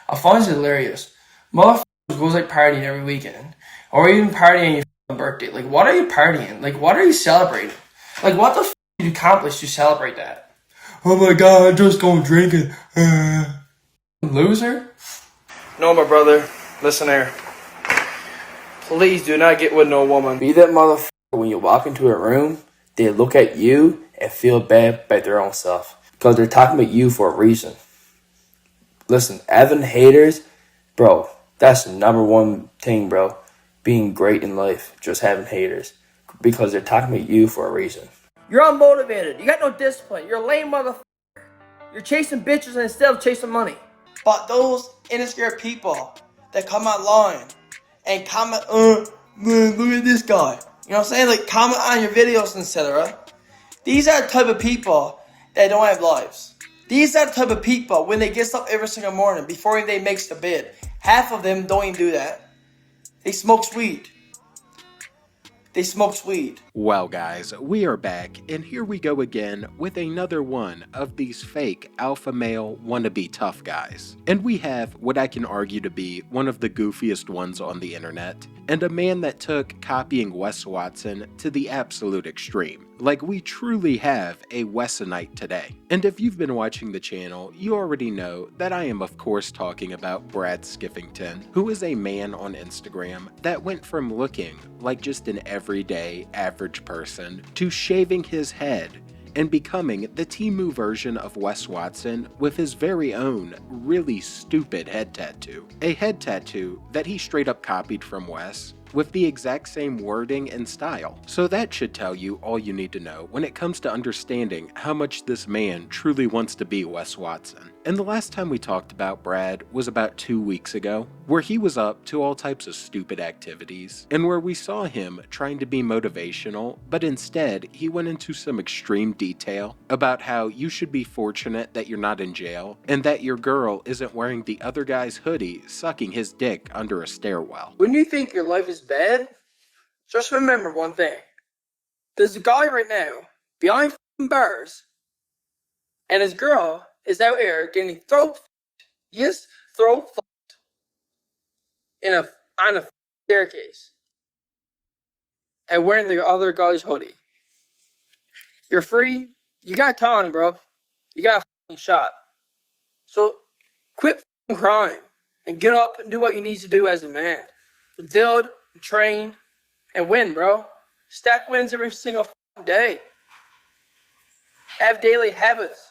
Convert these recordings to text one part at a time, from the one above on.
I find it hilarious. Motherfuckers goes like partying every weekend, or even partying on your birthday. Like, what are you partying? Like, what are you celebrating? Like, what the f did you accomplish to celebrate that? Oh my god, I'm just going drinking. Loser? No, my brother. Listen here. Please do not get with no woman. Be that motherfucker when you walk into a room, they look at you and feel bad about their own self. Because they're talking about you for a reason. Listen, having haters, bro, that's the number one thing, bro. Being great in life, just having haters. Because they're talking about you for a reason. You're unmotivated. You got no discipline. You're a lame motherfucker. You're chasing bitches instead of chasing money. But those insecure people that come online and comment, man, look at this guy. You know what I'm saying? Like, comment on your videos, etc. These are the type of people that don't have lives. These are the type of people, when they get up every single morning, before they makes the bed, half of them don't even do that. They smoke weed. They smoked weed. Well guys, we are back, and here we go again with another one of these fake alpha male wannabe tough guys. And we have what I can argue to be one of the goofiest ones on the internet, and a man that took copying Wes Watson to the absolute extreme. Like, we truly have a Wesonite today. And if you've been watching the channel, you already know that I am of course talking about Brad Skiffington, who is a man on Instagram that went from looking like just an everyday average person to shaving his head and becoming the Temu version of Wes Watson with his very own really stupid head tattoo. A head tattoo that he straight up copied from Wes, with the exact same wording and style. So that should tell you all you need to know when it comes to understanding how much this man truly wants to be Wes Watson. And the last time we talked about Brad was about 2 weeks ago, where he was up to all types of stupid activities, and where we saw him trying to be motivational, but instead he went into some extreme detail about how you should be fortunate that you're not in jail, and that your girl isn't wearing the other guy's hoodie sucking his dick under a stairwell. When you think your life is bad, just remember one thing. There's a guy right now behind bars, and his girl is out here getting throat on a staircase and wearing the other guy's hoodie. You're free. You got time, bro. You got a shot. So quit crying and get up and do what you need to do as a man. Build, train, and win, bro. Stack wins every single day. Have daily habits.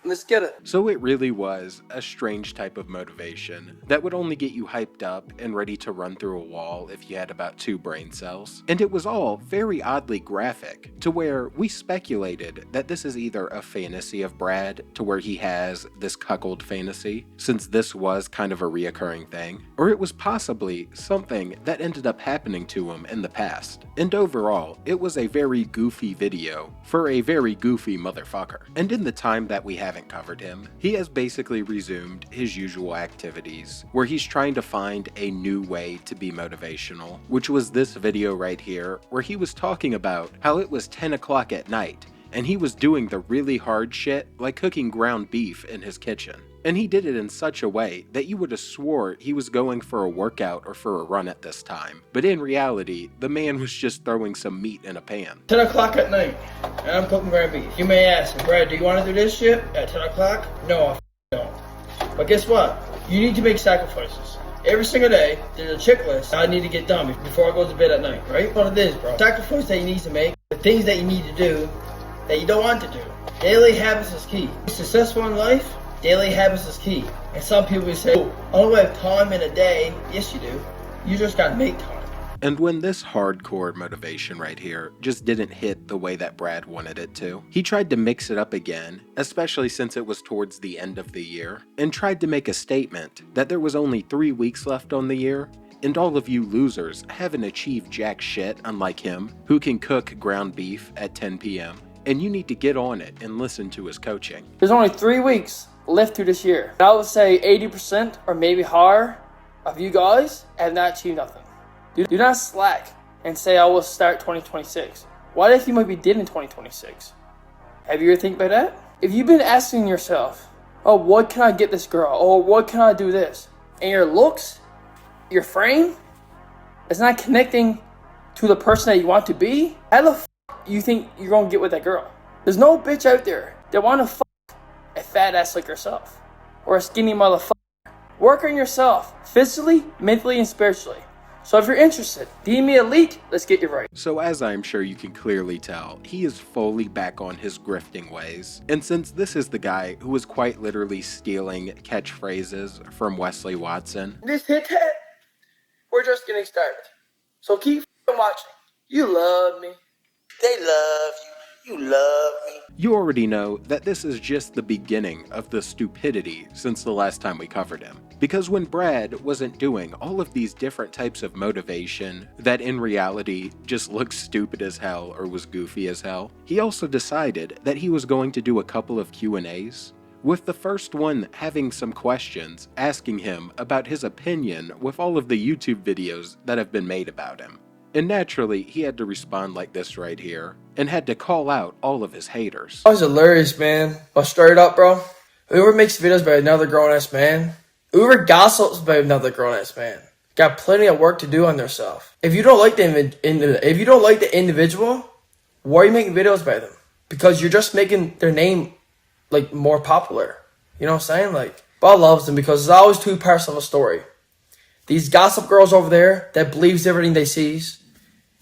Let's get it. So it really was a strange type of motivation that would only get you hyped up and ready to run through a wall if you had about 2 brain cells. And it was all very oddly graphic, to where we speculated that this is either a fantasy of Brad, to where he has this cuckold fantasy, since this was kind of a reoccurring thing, or it was possibly something that ended up happening to him in the past. And overall, it was a very goofy video for a very goofy motherfucker. And in the time that we haven't covered him, he has basically resumed his usual activities, where he's trying to find a new way to be motivational, which was this video right here, where he was talking about how it was 10 o'clock at night, and he was doing the really hard shit like cooking ground beef in his kitchen. And he did it in such a way that you would have swore he was going for a workout or for a run at this time. But in reality, the man was just throwing some meat in a pan. 10 o'clock at night, and I'm cooking ground beef. You may ask, Brad, do you want to do this shit at 10 o'clock? No, I don't. But guess what? You need to make sacrifices. Every single day, there's a checklist I need to get done before I go to bed at night, right? What it is, bro. Sacrifice that you need to make, the things that you need to do that you don't want to do. Daily habits is key. Successful in life, daily habits is key. And some people say, oh, I don't have time in a day. Yes, you do. You just gotta make time. And when this hardcore motivation right here just didn't hit the way that Brad wanted it to, he tried to mix it up again, especially since it was towards the end of the year, and tried to make a statement that there was only 3 weeks left on the year, and all of you losers haven't achieved jack shit unlike him, who can cook ground beef at 10 p.m., and you need to get on it and listen to his coaching. There's only 3 weeks left to this year. And I would say 80% or maybe higher of you guys have not achieved nothing. Do not slack and say I will start 2026. What if you might be dead in 2026? Have you ever think about that? If you've been asking yourself, Oh, what can I get this girl? Oh, what can I do this? And your looks, your frame, is not connecting to the person that you want to be. How the f you think you're gonna get with that girl? There's no bitch out there that wanna f a fat ass like yourself. Or a skinny motherfucker. Work on yourself, physically, mentally, and spiritually. So if you're interested, DM me a leak, let's get you right. So as I'm sure you can clearly tell, he is fully back on his grifting ways. And since this is the guy who was quite literally stealing catchphrases from Wesley Watson, This hit that, we're just getting started. So keep watching. You love me. They love you. You love me. you already know that this is just the beginning of the stupidity since the last time we covered him. Because when Brad wasn't doing all of these different types of motivation that in reality just looked stupid as hell or was goofy as hell, he also decided that he was going to do a couple of Q&As, with the first one having some questions asking him about his opinion with all of the YouTube videos that have been made about him. And naturally, he had to respond like this right here, and had to call out all of his haters. That was hilarious, man. But straight up, bro, whoever makes videos about another grown-ass man, whoever gossips about another grown-ass man, got plenty of work to do on themselves. If you don't like the individual, why are you making videos about them? Because you're just making their name like more popular. You know what I'm saying? Like, Bob loves them because there's always two parts of a story. These gossip girls over there that believes everything they sees,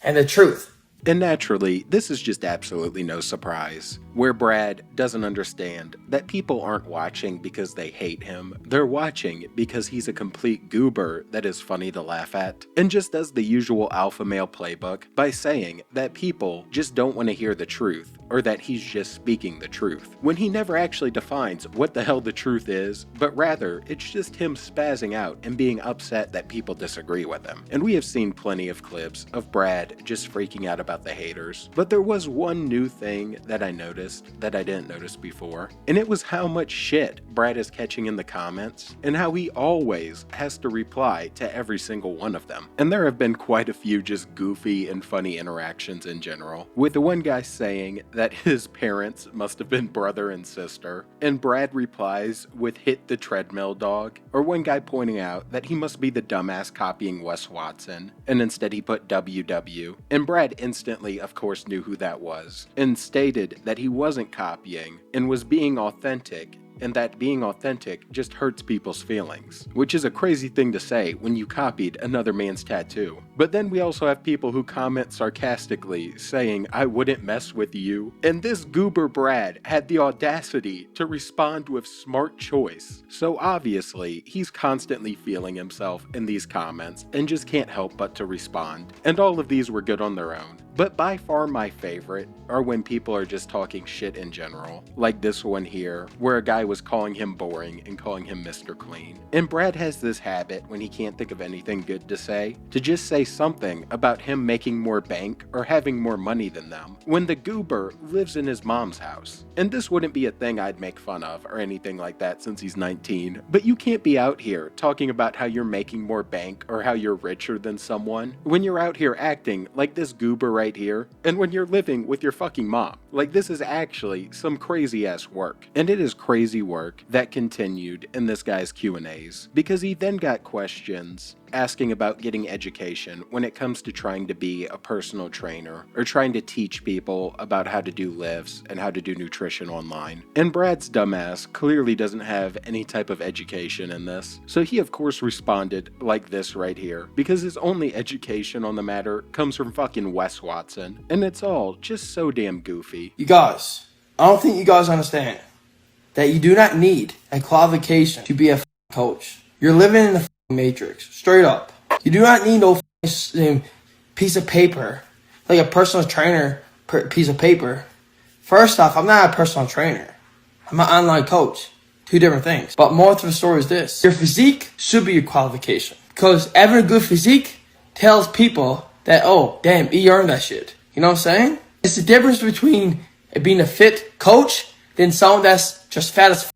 and the truth. And naturally, this is just absolutely no surprise, where Brad doesn't understand that people aren't watching because they hate him, they're watching because he's a complete goober that is funny to laugh at, and just does the usual alpha male playbook by saying that people just don't want to hear the truth, or that he's just speaking the truth, when he never actually defines what the hell the truth is, but rather it's just him spazzing out and being upset that people disagree with him. And we have seen plenty of clips of Brad just freaking out about the haters, but there was one new thing that I noticed that I didn't notice before, and it was how much shit Brad is catching in the comments, and how he always has to reply to every single one of them. And there have been quite a few just goofy and funny interactions in general, with the one guy saying that his parents must have been brother and sister, and Brad replies with "hit the treadmill, dog," or one guy pointing out that he must be the dumbass copying Wes Watson, and instead he put WW, and Brad instantly of course knew who that was, and stated that he wasn't copying and was being authentic, and that being authentic just hurts people's feelings, which is a crazy thing to say when you copied another man's tattoo. But then we also have people who comment sarcastically saying, "I wouldn't mess with you," and this goober Brad had the audacity to respond with "smart choice." So obviously, he's constantly feeling himself in these comments and just can't help but to respond, and all of these were good on their own. But by far my favorite are when people are just talking shit in general, like this one here, where a guy was calling him boring and calling him Mr. Clean. And Brad has this habit, when he can't think of anything good to say, to just say something about him making more bank or having more money than them, when the goober lives in his mom's house. And this wouldn't be a thing I'd make fun of or anything like that since he's 19, but you can't be out here talking about how you're making more bank or how you're richer than someone when you're out here acting like this goober right here, and when you're living with your fucking mom. Like, this is actually some crazy ass work. And it is crazy work that continued in this guy's Q&As, because he then got questions asking about getting education when it comes to trying to be a personal trainer or trying to teach people about how to do lifts and how to do nutrition online. And Brad's dumbass clearly doesn't have any type of education in this, so he of course responded like this right here, because his only education on the matter comes from fucking Wes Watson, and it's all just so damn goofy. You guys, I don't think you guys understand that you do not need a qualification to be a coach. You're living in the matrix, straight up. You do not need no piece of paper, like a personal trainer piece of paper. First off, I'm not a personal trainer. I'm an online coach. Two different things. But more to the story is this. Your physique should be your qualification. Because having a good physique tells people that, oh, damn, he earned that shit. You know what I'm saying? It's the difference between being a fit coach than someone that's just fat as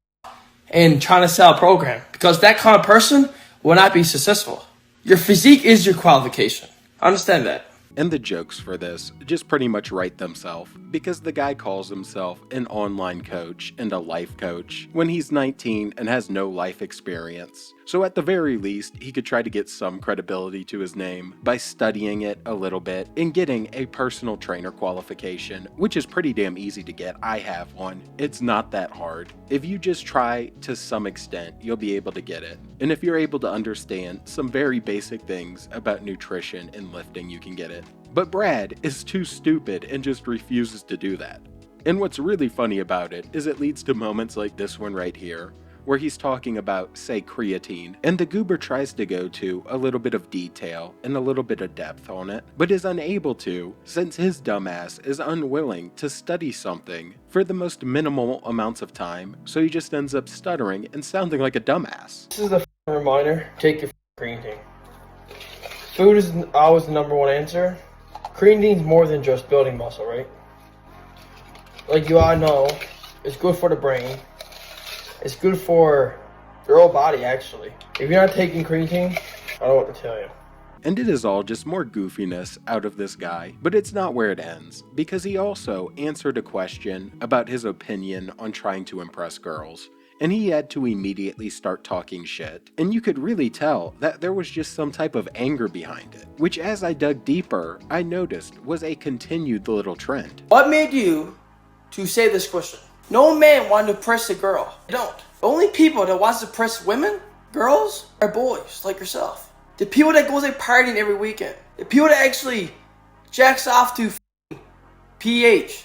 and trying to sell a program. Because that kind of person will not be successful. Your physique is your qualification. Understand that. And the jokes for this just pretty much write themselves, because the guy calls himself an online coach and a life coach when he's 19 and has no life experience. So at the very least, he could try to get some credibility to his name by studying it a little bit and getting a personal trainer qualification, which is pretty damn easy to get. I have one. It's not that hard. If you just try to some extent, you'll be able to get it. And if you're able to understand some very basic things about nutrition and lifting, you can get it. But Brad is too stupid and just refuses to do that. And what's really funny about it is it leads to moments like this one right here, where he's talking about, say, creatine, and the goober tries to go to a little bit of detail and a little bit of depth on it, but is unable to, since his dumbass is unwilling to study something for the most minimal amounts of time, so he just ends up stuttering and sounding like a dumbass. This is a reminder, take your creatine. Food is always the number one answer. Creatine's more than just building muscle, right? Like you all know, it's good for the brain. It's good for your whole body, actually. If you're not taking creatine, I don't know what to tell you. And it is all just more goofiness out of this guy, but it's not where it ends, because he also answered a question about his opinion on trying to impress girls, and he had to immediately start talking shit, and you could really tell that there was just some type of anger behind it, which as I dug deeper, I noticed was a continued little trend. What made you to say this question? No man wants to impress a girl. They don't. The only people that wants to impress women, girls, are boys like yourself. The people that goes out partying every weekend. The people that actually jacks off to PH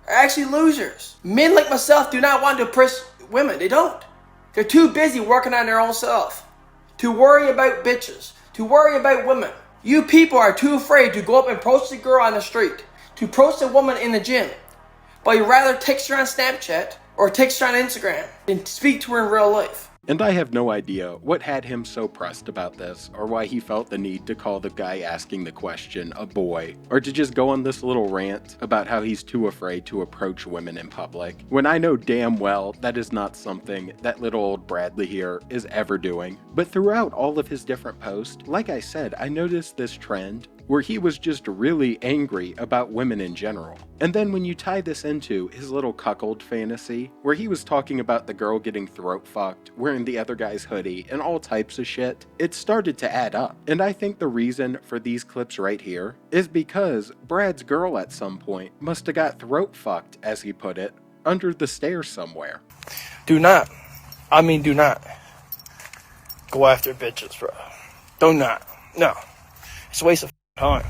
are actually losers. Men like myself do not want to impress women. They don't. They're too busy working on their own self to worry about bitches, to worry about women. You people are too afraid to go up and approach the girl on the street, to approach the woman in the gym. But you'd rather text her on Snapchat or text her on Instagram than speak to her in real life. And I have no idea what had him so pressed about this, or why he felt the need to call the guy asking the question a boy, or to just go on this little rant about how he's too afraid to approach women in public, when I know damn well that is not something that little old Bradley here is ever doing. But throughout all of his different posts, like I said, I noticed this trend where he was just really angry about women in general. And then when you tie this into his little cuckold fantasy, where he was talking about the girl getting throat fucked, wearing the other guy's hoodie, and all types of shit, it started to add up. And I think the reason for these clips right here is because Brad's girl at some point must have got throat fucked, as he put it, under the stairs somewhere. Do not go after bitches, bro. Do not. No. It's a waste of time.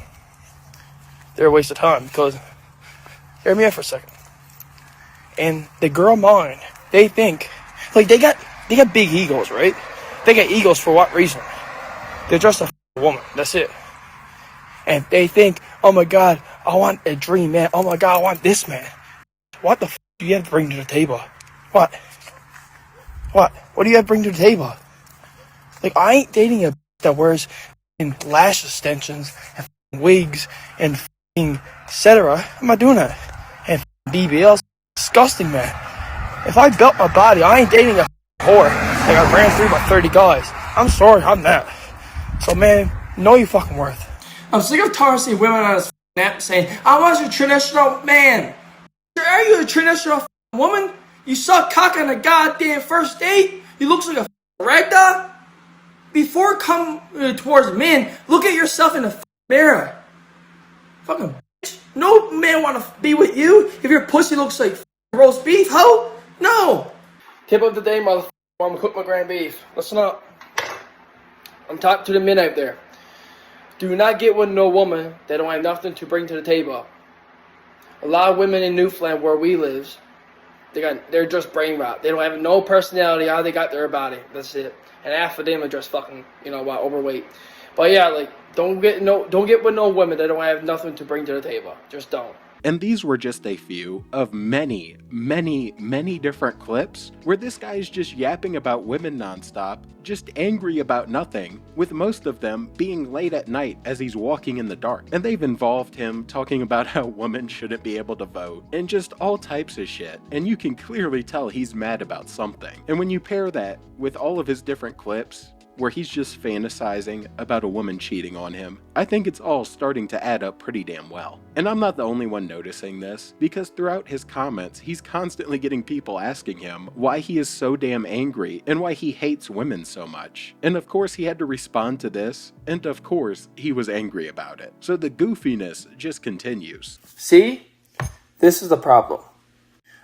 They're a waste of time because, hear me out for a second. And the girl mind, they think, like they got big egos, right? They got egos for what reason? They're just a woman. That's it. And they think, oh my God, I want a dream man. Oh my God, I want this man. What the do you have to bring to the table? What? What do you have to bring to the table? Like, I ain't dating a that wears lash extensions and wigs and etc. I'm not doing that. And BBLs, disgusting, man. If I built my body, I ain't dating a whore like I ran through about 30 guys. I'm sorry, I'm not. So, man, know your fucking worth. I'm sick of tired of seeing women on this app saying, I want a traditional man. Are you a traditional woman? You suck cock on a goddamn first date? You looks like a ragdoll? Before come towards men, look at yourself in the mirror. Fucking bitch. No man want to be with you if your pussy looks like roast beef, ho? No. Tip of the day, motherfucker. I'm gonna cook my ground beef. Listen up. I'm talking to the men out there. Do not get with no woman that don't have nothing to bring to the table. A lot of women in Newfoundland where we live, they're just brain rot. They don't have no personality. All they got their body. That's it. And half of them are just fucking, overweight. But yeah, like, don't get with no women that don't have nothing to bring to the table. Just don't. And these were just a few of many, many, many different clips where this guy is just yapping about women nonstop, just angry about nothing, with most of them being late at night as he's walking in the dark. And they've involved him talking about how women shouldn't be able to vote, and just all types of shit. And you can clearly tell he's mad about something. And when you pair that with all of his different clips, where he's just fantasizing about a woman cheating on him. I think it's all starting to add up pretty damn well. And I'm not the only one noticing this, because throughout his comments, he's constantly getting people asking him why he is so damn angry and why he hates women so much. And of course he had to respond to this, and of course he was angry about it. So the goofiness just continues. See? This is the problem.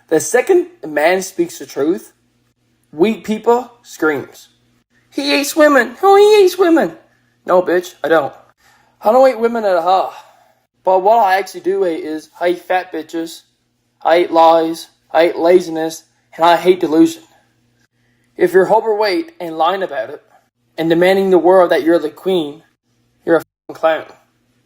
The second a man speaks the truth, weak people screams. He hates women. Oh, he hates women. No, bitch, I don't. I don't hate women at all. But what I actually do hate is I hate fat bitches, I hate lies, I hate laziness, and I hate delusion. If you're overweight and lying about it, and demanding the world that you're the queen, you're a f***ing clown.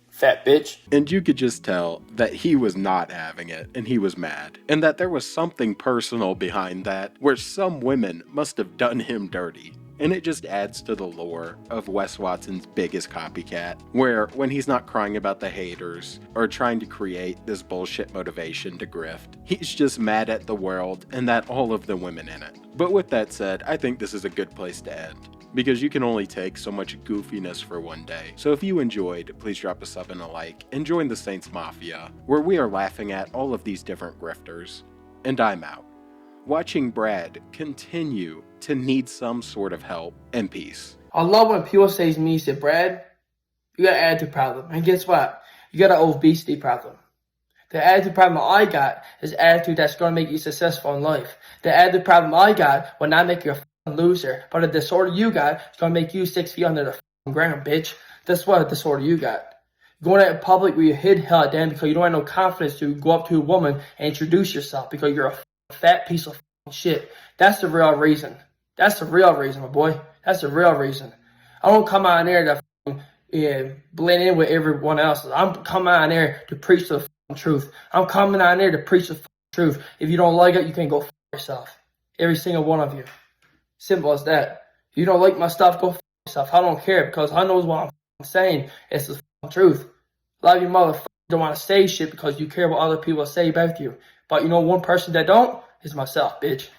Fat bitch. And you could just tell that he was not having it, and he was mad. And that there was something personal behind that, where some women must have done him dirty. And it just adds to the lore of Wes Watson's biggest copycat, where when he's not crying about the haters, or trying to create this bullshit motivation to grift, he's just mad at the world and at all of the women in it. But with that said, I think this is a good place to end, because you can only take so much goofiness for one day. So if you enjoyed, please drop a sub and a like, and join the Saints Mafia, where we are laughing at all of these different grifters. And I'm out. Watching Brad continue to need some sort of help and peace. I love when people say to me, say, Brad, you got an attitude problem. And guess what? You got an obesity problem. The attitude problem I got is attitude that's going to make you successful in life. The attitude problem I got will not make you a loser. But the disorder you got is going to make you 6 feet under the ground, bitch. That's what disorder you got. Going out in public where you hid hell down because you don't have no confidence to go up to a woman and introduce yourself because you're a fat piece of shit. That's the real reason. That's the real reason, my boy. That's the real reason. I don't come out there to blend in with everyone else. I'm coming out there to preach the truth. I'm coming out there to preach the truth. If you don't like it, you can go yourself. Every single one of you. Simple as that. If you don't like my stuff, go yourself. I don't care because I know what I'm saying. It's the truth. A lot of you motherfuckers don't want to say shit because you care what other people say about you. But you know one person that don't is myself, bitch.